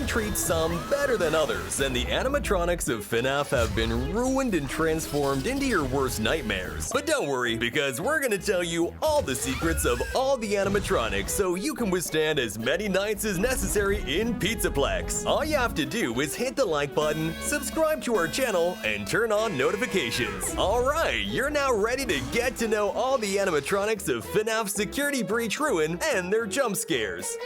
treat some better than others, and the animatronics of FNAF have been ruined and transformed into your worst nightmares. But don't worry, because we're gonna tell you all the secrets of all the animatronics so you can withstand as many nights as necessary in Pizzaplex. All you have to do is hit the like button, subscribe to our channel, and turn on notifications. Alright, you're now ready to get to know all the animatronics of FNAF Security Breach Ruin and their jump scares.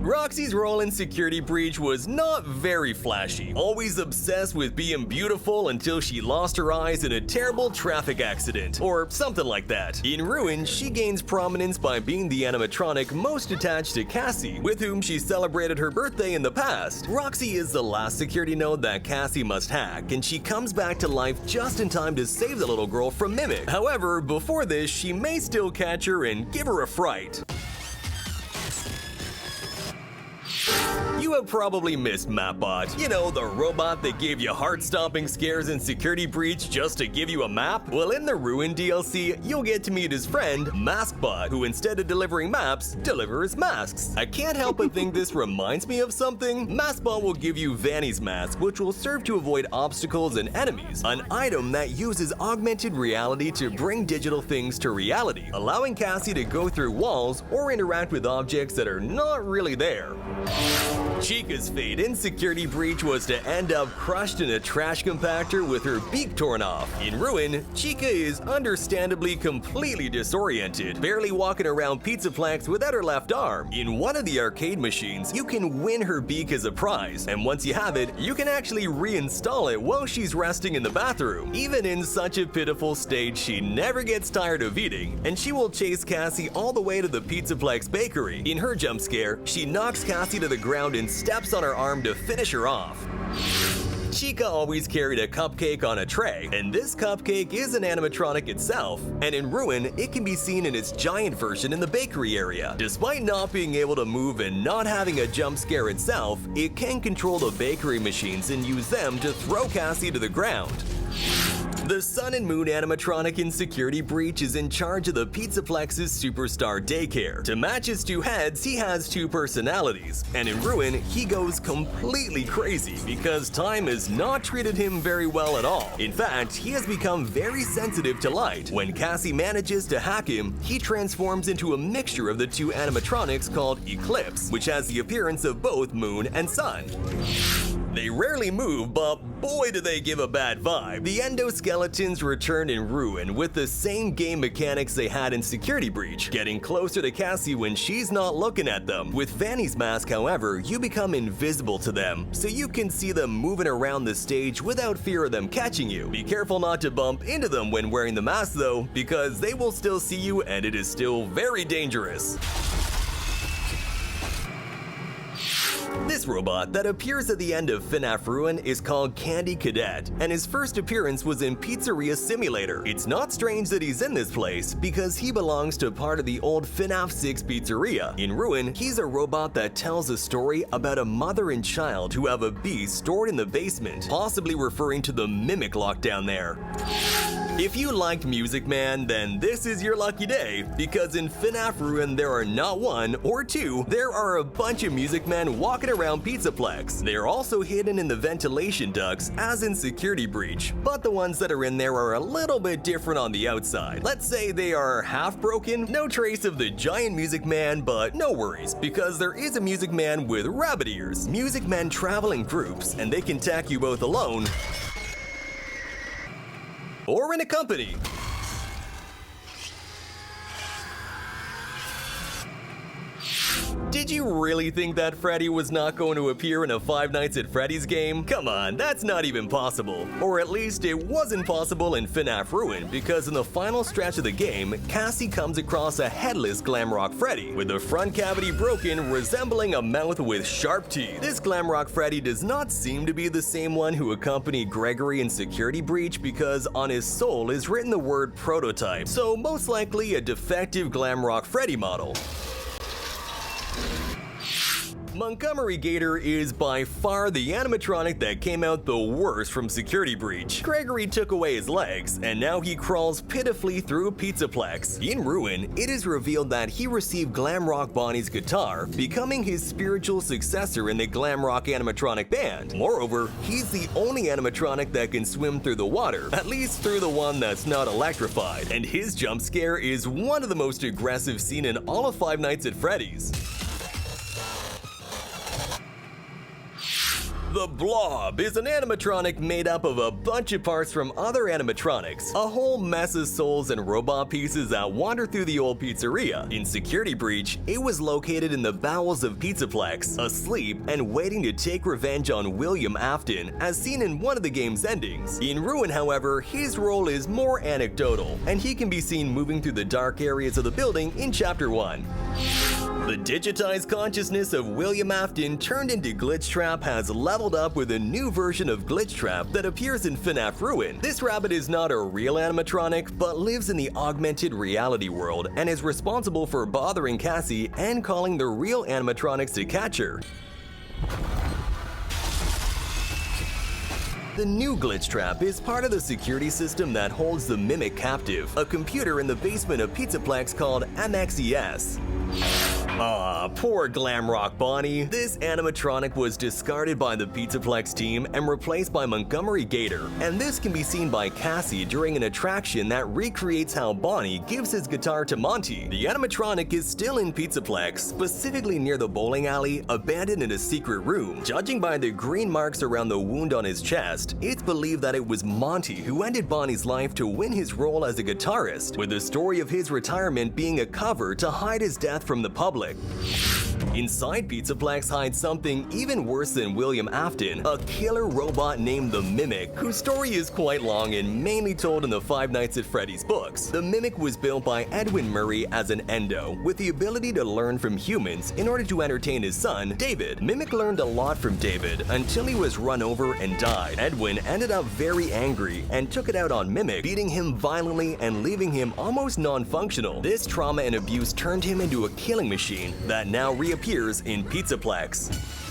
Roxy's role in Security Breach was not very flashy, always obsessed with being beautiful until she lost her eyes in a terrible traffic accident, or something like that. In Ruin, she gains prominence by being the animatronic most attached to Cassie, with whom she celebrated her birthday in the past. Roxy is the last security node that Cassie must hack, and she comes back to life just in time to save the little girl from Mimic. However, before this, she may still catch her and give her a fright. You have probably missed Mapbot. You know, the robot that gave you heart-stomping scares in Security Breach just to give you a map? Well, in the Ruin DLC, you'll get to meet his friend, Maskbot, who instead of delivering maps, delivers masks. I can't help but think this reminds me of something. Maskbot will give you Vanny's mask, which will serve to avoid obstacles and enemies, an item that uses augmented reality to bring digital things to reality, allowing Cassie to go through walls or interact with objects that are not really there. Chica's fate in Security Breach was to end up crushed in a trash compactor with her beak torn off. In Ruin, Chica is understandably completely disoriented, barely walking around Pizzaplex without her left arm. In one of the arcade machines, you can win her beak as a prize, and once you have it, you can actually reinstall it while she's resting in the bathroom. Even in such a pitiful state, she never gets tired of eating, and she will chase Cassie all the way to the Pizzaplex bakery. In her jump scare, she knocks Cassie to the ground and steps on her arm to finish her off. Chica always carried a cupcake on a tray, and this cupcake is an animatronic itself, and in Ruin, it can be seen in its giant version in the bakery area. Despite not being able to move and not having a jump scare itself, it can control the bakery machines and use them to throw Cassie to the ground. The Sun and Moon animatronic in Security Breach is in charge of the Pizzaplex's Superstar Daycare. To match his two heads, he has two personalities, and in Ruin, he goes completely crazy because time has not treated him very well at all. In fact, he has become very sensitive to light. When Cassie manages to hack him, he transforms into a mixture of the two animatronics called Eclipse, which has the appearance of both Moon and Sun. They rarely move, but boy do they give a bad vibe. The endoskeletons return in Ruin with the same game mechanics they had in Security Breach, getting closer to Cassie when she's not looking at them. With Vanny's mask, however, you become invisible to them, so you can see them moving around the stage without fear of them catching you. Be careful not to bump into them when wearing the mask though, because they will still see you and it is still very dangerous. This robot that appears at the end of FNAF Ruin is called Candy Cadet, and his first appearance was in Pizzeria Simulator. It's not strange that he's in this place, because he belongs to part of the old FNAF 6 pizzeria. In Ruin, he's a robot that tells a story about a mother and child who have a beast stored in the basement, possibly referring to the Mimic lockdown there. If you liked Music Man, then this is your lucky day, because in FNAF Ruin there are not one or two, there are a bunch of Music Men walking around Pizzaplex. They are also hidden in the ventilation ducts as in Security Breach, but the ones that are in there are a little bit different on the outside. Let's say they are half broken, no trace of the giant Music Man, but no worries, because there is a Music Man with rabbit ears. Music Men travel in groups, and they can attack you both alone or in a company. Did you really think that Freddy was not going to appear in a Five Nights at Freddy's game? Come on, that's not even possible. Or at least it wasn't possible in FNAF Ruin, because in the final stretch of the game, Cassie comes across a headless Glamrock Freddy, with the front cavity broken, resembling a mouth with sharp teeth. This Glamrock Freddy does not seem to be the same one who accompanied Gregory in Security Breach, because on his soul is written the word prototype, so most likely a defective Glamrock Freddy model. Montgomery Gator is by far the animatronic that came out the worst from Security Breach. Gregory took away his legs, and now he crawls pitifully through a pizzaplex. In Ruin, it is revealed that he received Glam Rock Bonnie's guitar, becoming his spiritual successor in the glam rock animatronic band. Moreover, he's the only animatronic that can swim through the water, at least through the one that's not electrified, and his jump scare is one of the most aggressive seen in all of Five Nights at Freddy's. The Blob is an animatronic made up of a bunch of parts from other animatronics, a whole mess of souls and robot pieces that wander through the old pizzeria. In Security Breach, it was located in the bowels of Pizzaplex, asleep and waiting to take revenge on William Afton, as seen in one of the game's endings. In Ruin, however, his role is more anecdotal, and he can be seen moving through the dark areas of the building in Chapter 1. The digitized consciousness of William Afton turned into Glitchtrap has leveled up with a new version of Glitchtrap that appears in FNAF RUIN. This rabbit is not a real animatronic, but lives in the augmented reality world and is responsible for bothering Cassie and calling the real animatronics to catch her. The new Glitchtrap is part of the security system that holds the Mimic captive, a computer in the basement of Pizzaplex called MXES. Ah, poor Glam Rock Bonnie. This animatronic was discarded by the Pizzaplex team and replaced by Montgomery Gator, and this can be seen by Cassie during an attraction that recreates how Bonnie gives his guitar to Monty. The animatronic is still in Pizzaplex, specifically near the bowling alley, abandoned in a secret room. Judging by the green marks around the wound on his chest, it's believed that it was Monty who ended Bonnie's life to win his role as a guitarist, with the story of his retirement being a cover to hide his death from the public. Inside Pizzaplex hides something even worse than William Afton, a killer robot named the Mimic, whose story is quite long and mainly told in the Five Nights at Freddy's books. The Mimic was built by Edwin Murray as an endo, with the ability to learn from humans in order to entertain his son, David. Mimic learned a lot from David until he was run over and died. Edwin ended up very angry and took it out on Mimic, beating him violently and leaving him almost non-functional. This trauma and abuse turned him into a killing machine that now reappears in Pizzaplex.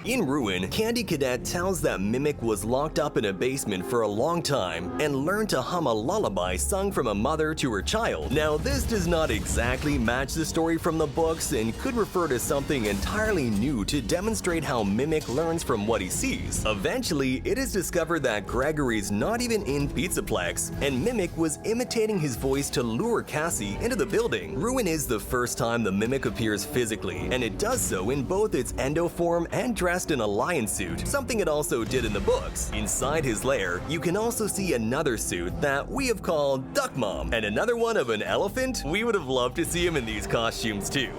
In Ruin, Candy Cadet tells that Mimic was locked up in a basement for a long time and learned to hum a lullaby sung from a mother to her child. Now, this does not exactly match the story from the books and could refer to something entirely new to demonstrate how Mimic learns from what he sees. Eventually, it is discovered that Gregory's not even in Pizzaplex, and Mimic was imitating his voice to lure Cassie into the building. Ruin is the first time the Mimic appears physically, and it does so in both its endo form and dressed in a lion suit, something it also did in the books. Inside his lair, you can also see another suit that we have called Duck Mom, and another one of an elephant. We would have loved to see him in these costumes too.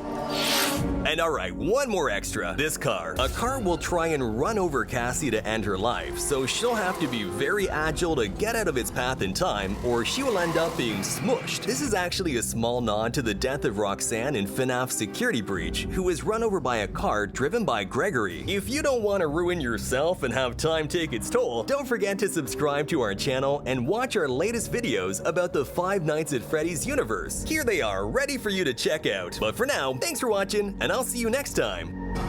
And alright, one more extra. This car. A car will try and run over Cassie to end her life, so she'll have to be very agile to get out of its path in time, or she will end up being smushed. This is actually a small nod to the death of Roxanne in FNAF Security Breach, who was run over by a car driven by Gregory. If you don't want to ruin yourself and have time take its toll, don't forget to subscribe to our channel and watch our latest videos about the Five Nights at Freddy's universe. Here they are, ready for you to check out. But for now, thanks for watching, and I'll see you next time.